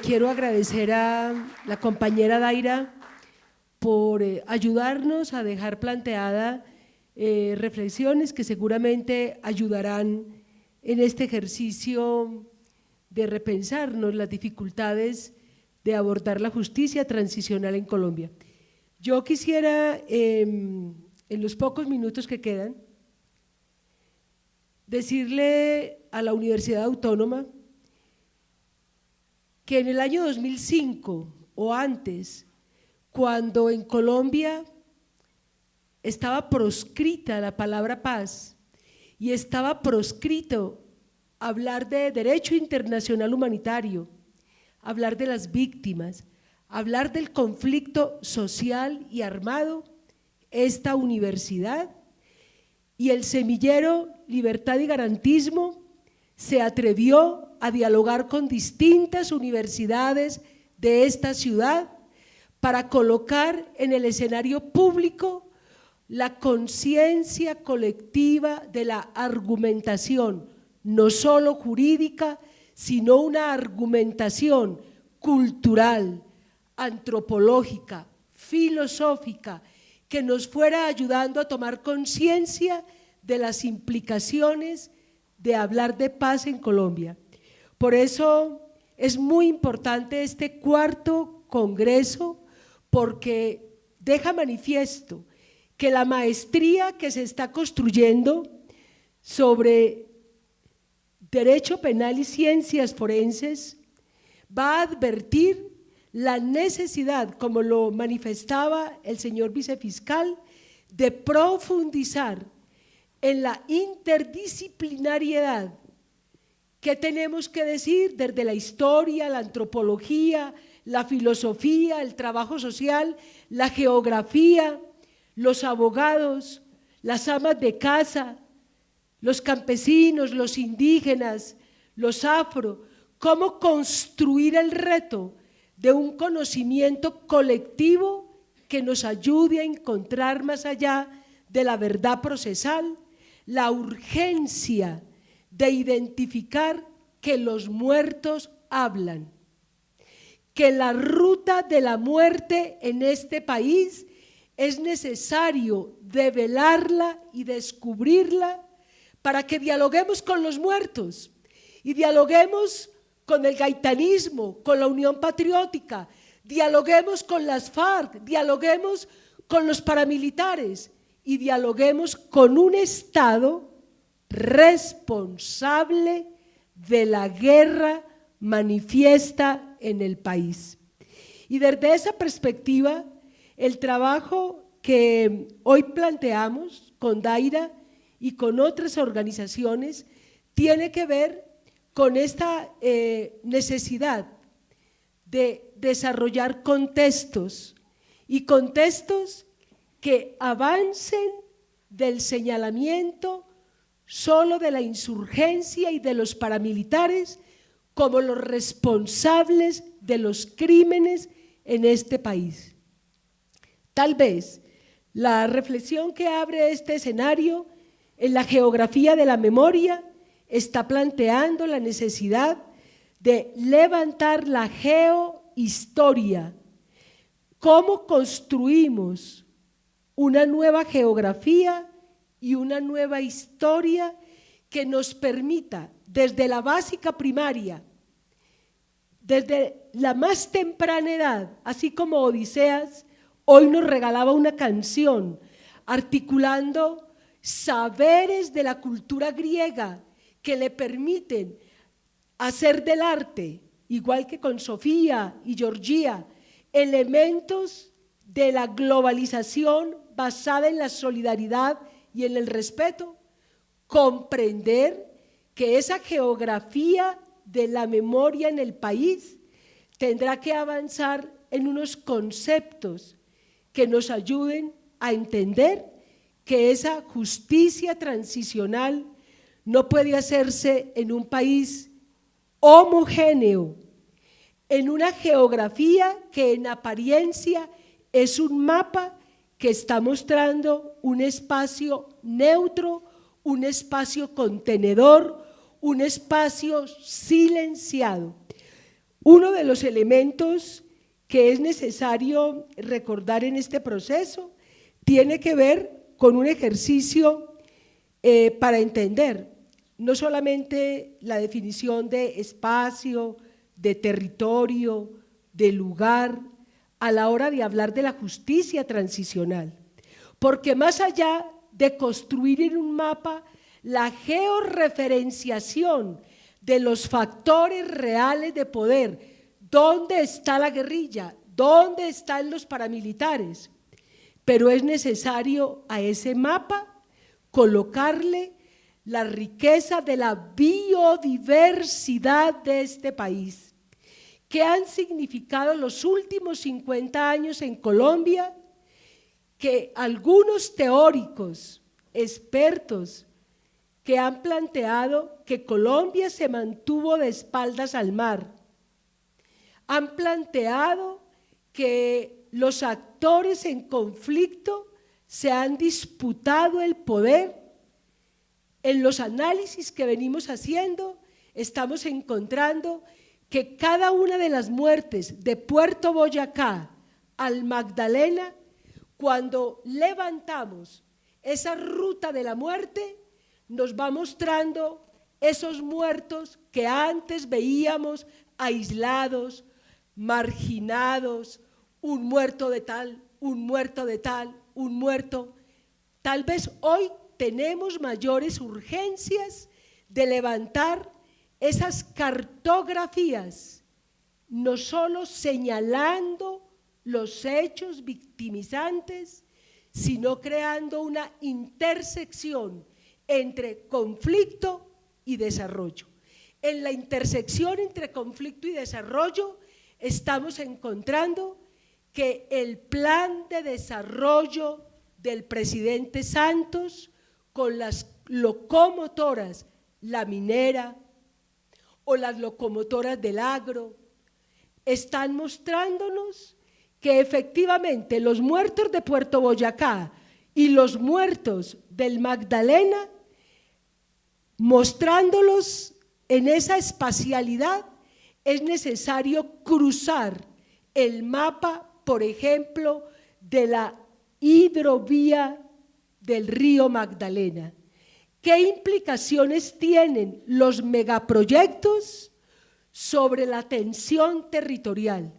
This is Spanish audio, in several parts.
quiero agradecer a la compañera Daira por ayudarnos a dejar planteada reflexiones que seguramente ayudarán en este ejercicio de repensarnos las dificultades de abordar la justicia transicional en Colombia. Yo quisiera, en los pocos minutos que quedan, decirle a la Universidad Autónoma que en el año 2005 o antes, cuando en Colombia estaba proscrita la palabra paz y estaba proscrito hablar de derecho internacional humanitario, hablar de las víctimas, hablar del conflicto social y armado, esta universidad y el semillero Libertad y Garantismo se atrevió a dialogar con distintas universidades de esta ciudad para colocar en el escenario público la conciencia colectiva de la argumentación, no solo jurídica, sino una argumentación cultural, antropológica, filosófica, que nos fuera ayudando a tomar conciencia de las implicaciones de hablar de paz en Colombia. Por eso es muy importante este cuarto congreso, porque deja manifiesto que la maestría que se está construyendo sobre Derecho Penal y Ciencias Forenses va a advertir la necesidad, como lo manifestaba el señor vicefiscal, de profundizar en la interdisciplinariedad que tenemos que decir desde la historia, la antropología, la filosofía, el trabajo social, la geografía, los abogados, las amas de casa, los campesinos, los indígenas, los afro, cómo construir el reto de un conocimiento colectivo que nos ayude a encontrar más allá de la verdad procesal, la urgencia de identificar que los muertos hablan, que la ruta de la muerte en este país es necesario develarla y descubrirla para que dialoguemos con los muertos y dialoguemos con el gaitanismo, con la Unión Patriótica, dialoguemos con las FARC, dialoguemos con los paramilitares y dialoguemos con un Estado responsable de la guerra manifiesta en el país. Y desde esa perspectiva, el trabajo que hoy planteamos con Daira y con otras organizaciones tiene que ver con esta necesidad de desarrollar contextos y contextos que avancen del señalamiento solo de la insurgencia y de los paramilitares como los responsables de los crímenes en este país. Tal vez la reflexión que abre este escenario en la geografía de la memoria está planteando la necesidad de levantar la geohistoria. ¿Cómo construimos una nueva geografía y una nueva historia que nos permita, desde la básica primaria, desde la más temprana edad, así como Odiseas hoy nos regalaba una canción articulando saberes de la cultura griega que le permiten hacer del arte, igual que con Sofía y Georgia, elementos de la globalización basada en la solidaridad y en el respeto, comprender que esa geografía de la memoria en el país tendrá que avanzar en unos conceptos que nos ayuden a entender que esa justicia transicional no puede hacerse en un país homogéneo, en una geografía que en apariencia es un mapa que está mostrando un espacio neutro, un espacio contenedor, un espacio silenciado. Uno de los elementos que es necesario recordar en este proceso tiene que ver con un ejercicio para entender no solamente la definición de espacio, de territorio, de lugar, a la hora de hablar de la justicia transicional, porque más allá de construir en un mapa la georreferenciación de los factores reales de poder, dónde está la guerrilla, dónde están los paramilitares, pero es necesario a ese mapa colocarle la riqueza de la biodiversidad de este país. ¿Qué han significado los últimos 50 años en Colombia? Que algunos teóricos, expertos, que han planteado que Colombia se mantuvo de espaldas al mar, han planteado que los actores en conflicto se han disputado el poder. En los análisis que venimos haciendo, estamos encontrando que cada una de las muertes de Puerto Boyacá al Magdalena, cuando levantamos esa ruta de la muerte, nos va mostrando esos muertos que antes veíamos aislados, marginados, un muerto de tal, un muerto de tal, un muerto. Tal vez hoy tenemos mayores urgencias de levantar esas cartografías, no solo señalando los hechos victimizantes, sino creando una intersección entre conflicto y desarrollo. En la intersección entre conflicto y desarrollo estamos encontrando que el plan de desarrollo del presidente Santos con las locomotoras, la minera o las locomotoras del agro, están mostrándonos que efectivamente los muertos de Puerto Boyacá y los muertos del Magdalena, mostrándolos en esa espacialidad, es necesario cruzar el mapa, por ejemplo, de la hidrovía del río Magdalena. ¿Qué implicaciones tienen los megaproyectos sobre la tensión territorial?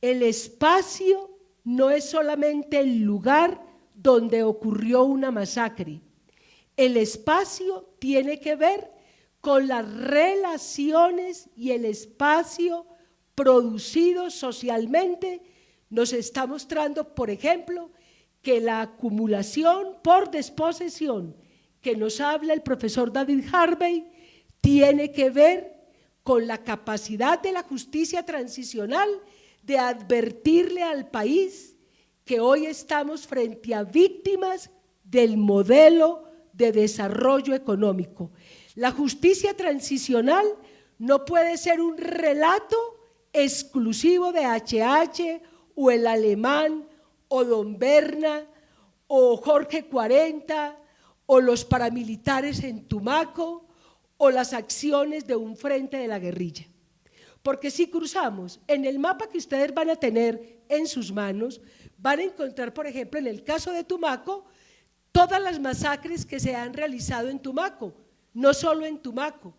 El espacio no es solamente el lugar donde ocurrió una masacre. El espacio tiene que ver con las relaciones y el espacio producido socialmente. Nos está mostrando, por ejemplo, que la acumulación por desposesión que nos habla el profesor David Harvey tiene que ver con la capacidad de la justicia transicional de advertirle al país que hoy estamos frente a víctimas del modelo de desarrollo económico. La justicia transicional no puede ser un relato exclusivo de HH o el alemán o Don Berna o Jorge 40 o los paramilitares en Tumaco o las acciones de un frente de la guerrilla. Porque si cruzamos en el mapa que ustedes van a tener en sus manos, van a encontrar, por ejemplo, en el caso de Tumaco, todas las masacres que se han realizado en Tumaco, no solo en Tumaco.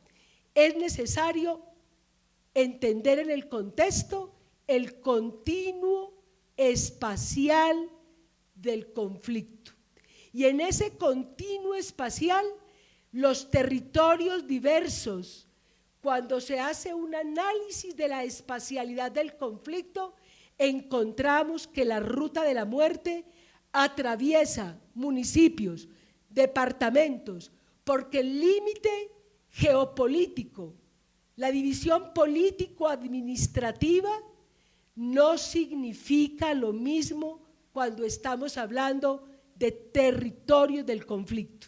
Es necesario entender en el contexto el continuo espacial del conflicto. Y en ese continuo espacial, los territorios diversos, cuando se hace un análisis de la espacialidad del conflicto, encontramos que la ruta de la muerte atraviesa municipios, departamentos, porque el límite geopolítico, la división político-administrativa, no significa lo mismo cuando estamos hablando de territorios del conflicto.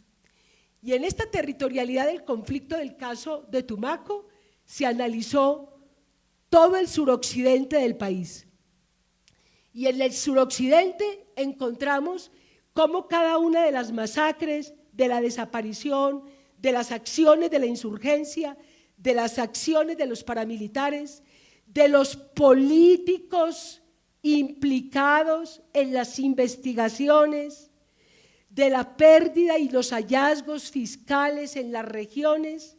Y en esta territorialidad del conflicto del caso de Tumaco se analizó todo el suroccidente del país. Y en el suroccidente encontramos cómo cada una de las masacres, de la desaparición, de las acciones de la insurgencia, de las acciones de los paramilitares, de los políticos implicados en las investigaciones, de la pérdida y los hallazgos fiscales en las regiones,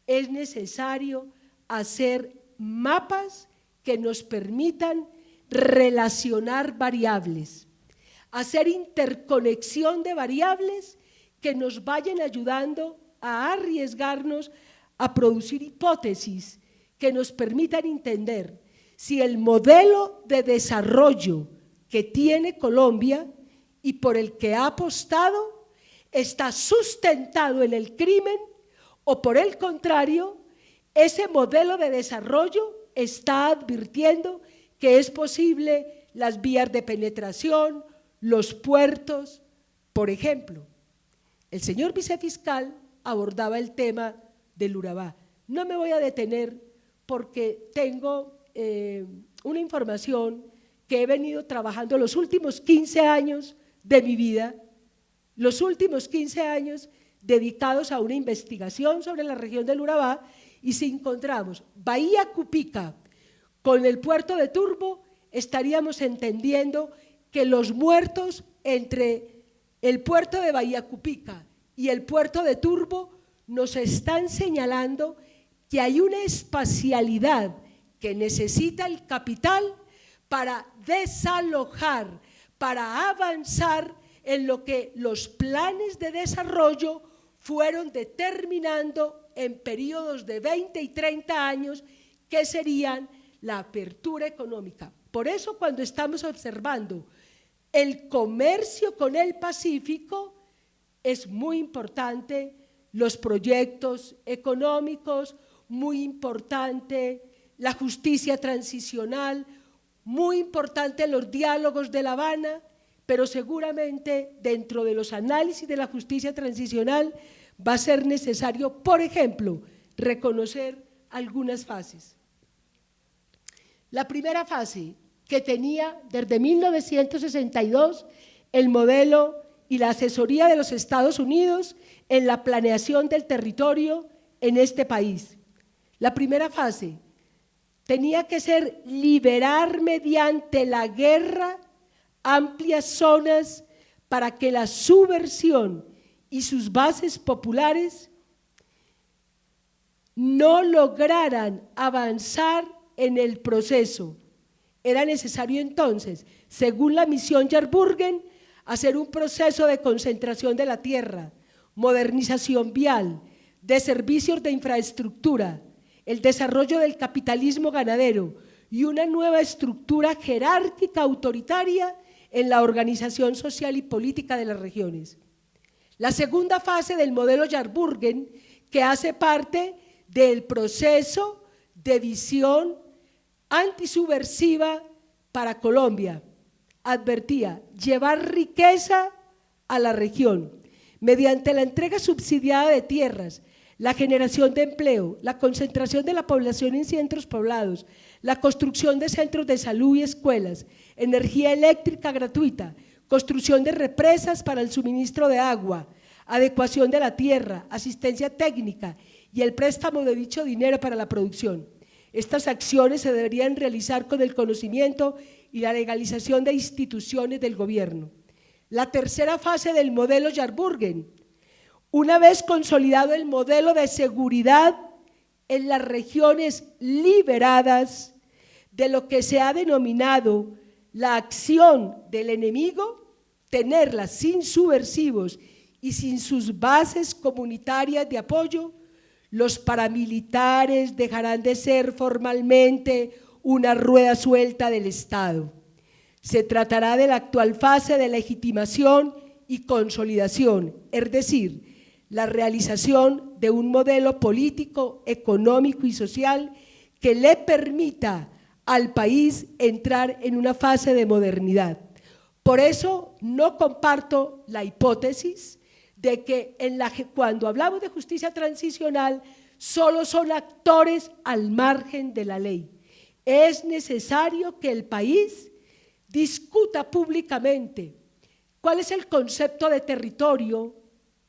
es necesario hacer mapas que nos permitan relacionar variables, hacer interconexión de variables que nos vayan ayudando a arriesgarnos a producir hipótesis que nos permitan entender si el modelo de desarrollo que tiene Colombia y por el que ha apostado está sustentado en el crimen o por el contrario, ese modelo de desarrollo está advirtiendo que es posible las vías de penetración, los puertos. Por ejemplo, el señor vicefiscal abordaba el tema del Urabá. No me voy a detener porque tengo una información que he venido trabajando los últimos 15 años de mi vida, los últimos 15 años dedicados a una investigación sobre la región del Urabá, y si encontramos Bahía Cupica con el puerto de Turbo, estaríamos entendiendo que los muertos entre el puerto de Bahía Cupica y el puerto de Turbo nos están señalando que hay una espacialidad que necesita el capital para desalojar, para avanzar en lo que los planes de desarrollo fueron determinando en periodos de 20 y 30 años, que serían la apertura económica. Por eso, cuando estamos observando el comercio con el Pacífico, es muy importante los proyectos económicos, muy importante la justicia transicional, muy importante los diálogos de La Habana, pero seguramente dentro de los análisis de la justicia transicional va a ser necesario, por ejemplo, reconocer algunas fases. La primera fase que tenía desde 1962 el modelo y la asesoría de los Estados Unidos en la planeación del territorio en este país. La primera fase tenía que ser liberar mediante la guerra amplias zonas para que la subversión y sus bases populares no lograran avanzar en el proceso. Era necesario entonces, según la misión Yarburgen, hacer un proceso de concentración de la tierra, modernización vial, de servicios de infraestructura, el desarrollo del capitalismo ganadero y una nueva estructura jerárquica autoritaria en la organización social y política de las regiones. La segunda fase del modelo Yarburgen, que hace parte del proceso de visión antisubversiva para Colombia, advertía llevar riqueza a la región mediante la entrega subsidiada de tierras, la generación de empleo, la concentración de la población en centros poblados, la construcción de centros de salud y escuelas, energía eléctrica gratuita, construcción de represas para el suministro de agua, adecuación de la tierra, asistencia técnica y el préstamo de dicho dinero para la producción. Estas acciones se deberían realizar con el conocimiento y la legalización de instituciones del gobierno. La tercera fase del modelo Yarburgen, una vez consolidado el modelo de seguridad en las regiones liberadas de lo que se ha denominado la acción del enemigo, tenerla sin subversivos y sin sus bases comunitarias de apoyo, los paramilitares dejarán de ser formalmente una rueda suelta del Estado. Se tratará de la actual fase de legitimación y consolidación, es decir, la realización de un modelo político, económico y social que le permita al país entrar en una fase de modernidad. Por eso no comparto la hipótesis de que cuando hablamos de justicia transicional solo son actores al margen de la ley. Es necesario que el país discuta públicamente cuál es el concepto de territorio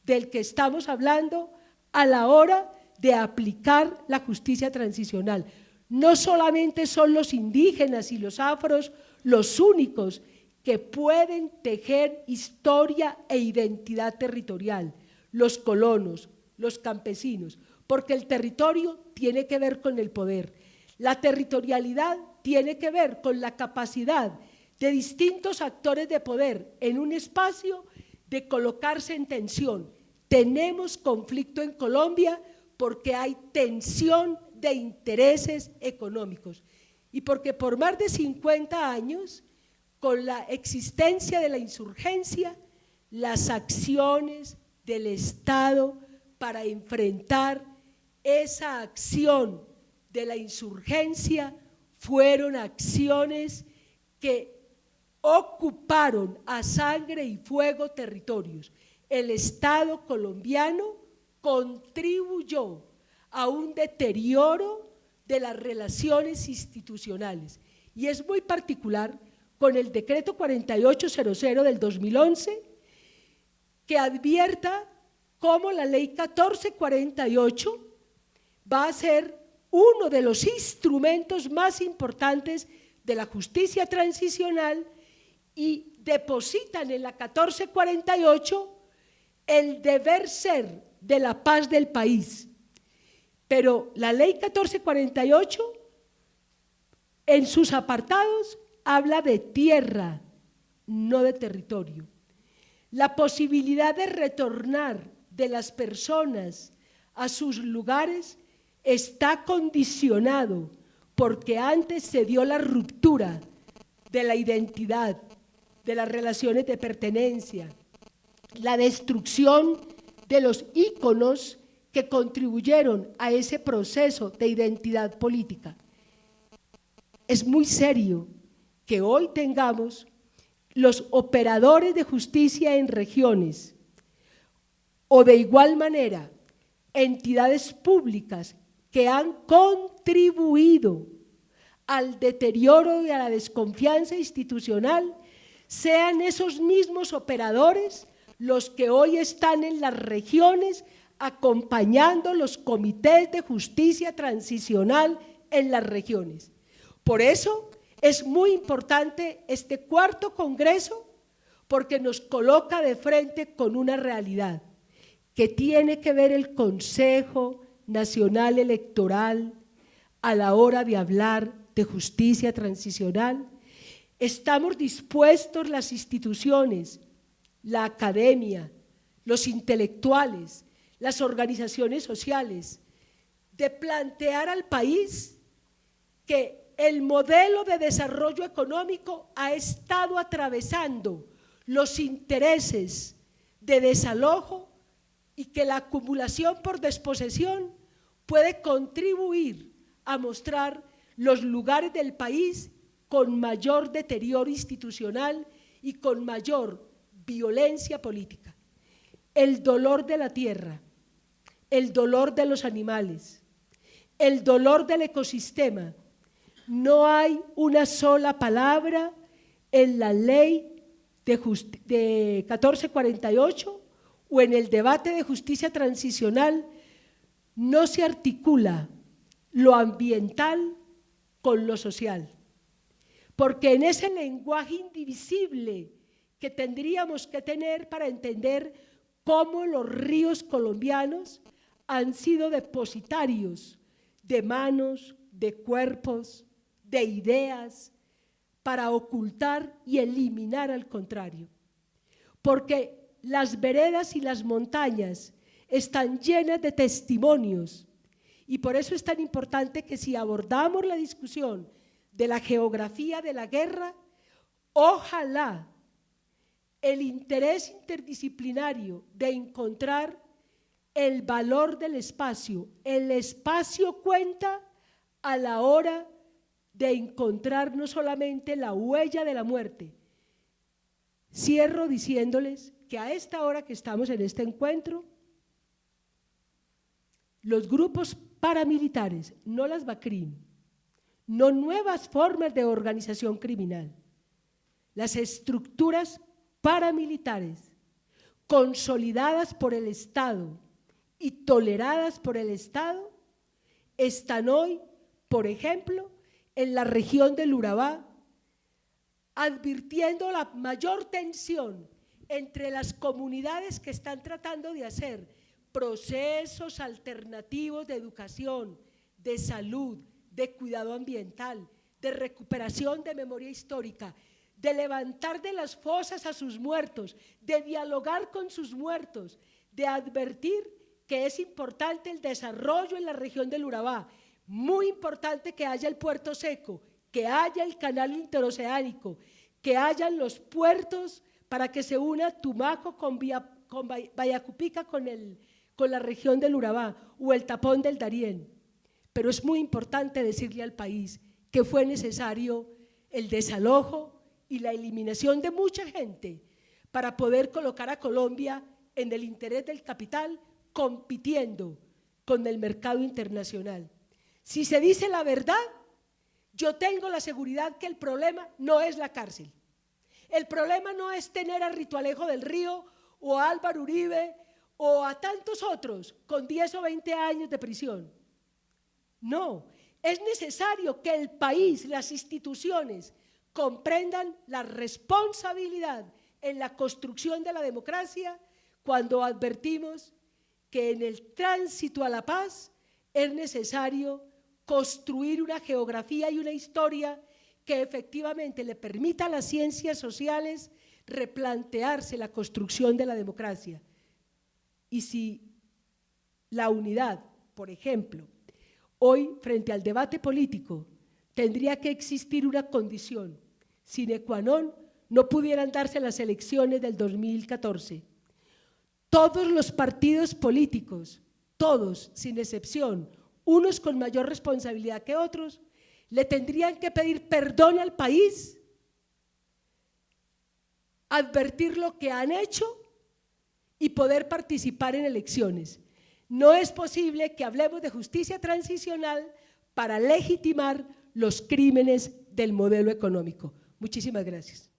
del que estamos hablando a la hora de aplicar la justicia transicional. No solamente son los indígenas y los afros los únicos que pueden tejer historia e identidad territorial, los colonos, los campesinos, porque el territorio tiene que ver con el poder. La territorialidad tiene que ver con la capacidad de distintos actores de poder en un espacio de colocarse en tensión. Tenemos conflicto en Colombia porque hay tensión de intereses económicos y porque por más de 50 años, con la existencia de la insurgencia, las acciones del Estado para enfrentar esa acción de la insurgencia fueron acciones que ocuparon a sangre y fuego territorios. El Estado colombiano contribuyó a un deterioro de las relaciones institucionales y es muy particular con el decreto 4800 del 2011 que advierta cómo la ley 1448 va a ser uno de los instrumentos más importantes de la justicia transicional y depositan en la 1448 el deber ser de la paz del país. Pero la ley 1448 en sus apartados habla de tierra, no de territorio. La posibilidad de retornar de las personas a sus lugares está condicionado porque antes se dio la ruptura de la identidad, de las relaciones de pertenencia, la destrucción de los íconos que contribuyeron a ese proceso de identidad política. Es muy serio que hoy tengamos los operadores de justicia en regiones o de igual manera entidades públicas que han contribuido al deterioro y a la desconfianza institucional, sean esos mismos operadores los que hoy están en las regiones acompañando los comités de justicia transicional en las regiones. Por eso es muy importante este cuarto congreso, porque nos coloca de frente con una realidad que tiene que ver el Consejo Nacional Electoral a la hora de hablar de justicia transicional. Estamos dispuestos las instituciones, la academia, los intelectuales, las organizaciones sociales, de plantear al país que el modelo de desarrollo económico ha estado atravesando los intereses de desalojo y que la acumulación por desposesión puede contribuir a mostrar los lugares del país con mayor deterioro institucional y con mayor violencia política. El dolor de la tierra, el dolor de los animales, el dolor del ecosistema. No hay una sola palabra en la ley de 1448 o en el debate de justicia transicional, no se articula lo ambiental con lo social, porque en ese lenguaje indivisible que tendríamos que tener para entender cómo los ríos colombianos han sido depositarios de manos, de cuerpos, de ideas, para ocultar y eliminar al contrario. Porque las veredas y las montañas están llenas de testimonios y por eso es tan importante que si abordamos la discusión de la geografía de la guerra, ojalá el interés interdisciplinario de encontrar el valor del espacio. El espacio cuenta a la hora de encontrar no solamente la huella de la muerte. Cierro diciéndoles que a esta hora que estamos en este encuentro, los grupos paramilitares, no las BACRIM, no nuevas formas de organización criminal, las estructuras paramilitares consolidadas por el Estado y toleradas por el Estado, están hoy por ejemplo, en la región del Urabá, advirtiendo la mayor tensión entre las comunidades que están tratando de hacer procesos alternativos de educación, de salud, de cuidado ambiental, de recuperación de memoria histórica, de levantar de las fosas a sus muertos, de dialogar con sus muertos, de advertir que es importante el desarrollo en la región del Urabá, muy importante que haya el puerto seco, que haya el canal interoceánico, que hayan los puertos para que se una Tumaco con Vallacupica con la región del Urabá o el tapón del Darién. Pero es muy importante decirle al país que fue necesario el desalojo y la eliminación de mucha gente para poder colocar a Colombia en el interés del capital, compitiendo con el mercado internacional. Si se dice la verdad, yo tengo la seguridad que el problema no es la cárcel. El problema no es tener a Ritualejo del Río o a Álvaro Uribe o a tantos otros con 10 o 20 años de prisión. No, es necesario que el país, las instituciones, comprendan la responsabilidad en la construcción de la democracia cuando advertimos que en el tránsito a la paz es necesario construir una geografía y una historia que efectivamente le permita a las ciencias sociales replantearse la construcción de la democracia. Y si la unidad, por ejemplo, hoy frente al debate político tendría que existir una condición sine qua non, no pudieran darse las elecciones del 2014. Todos los partidos políticos, todos sin excepción, unos con mayor responsabilidad que otros, le tendrían que pedir perdón al país, advertir lo que han hecho y poder participar en elecciones. No es posible que hablemos de justicia transicional para legitimar los crímenes del modelo económico. Muchísimas gracias.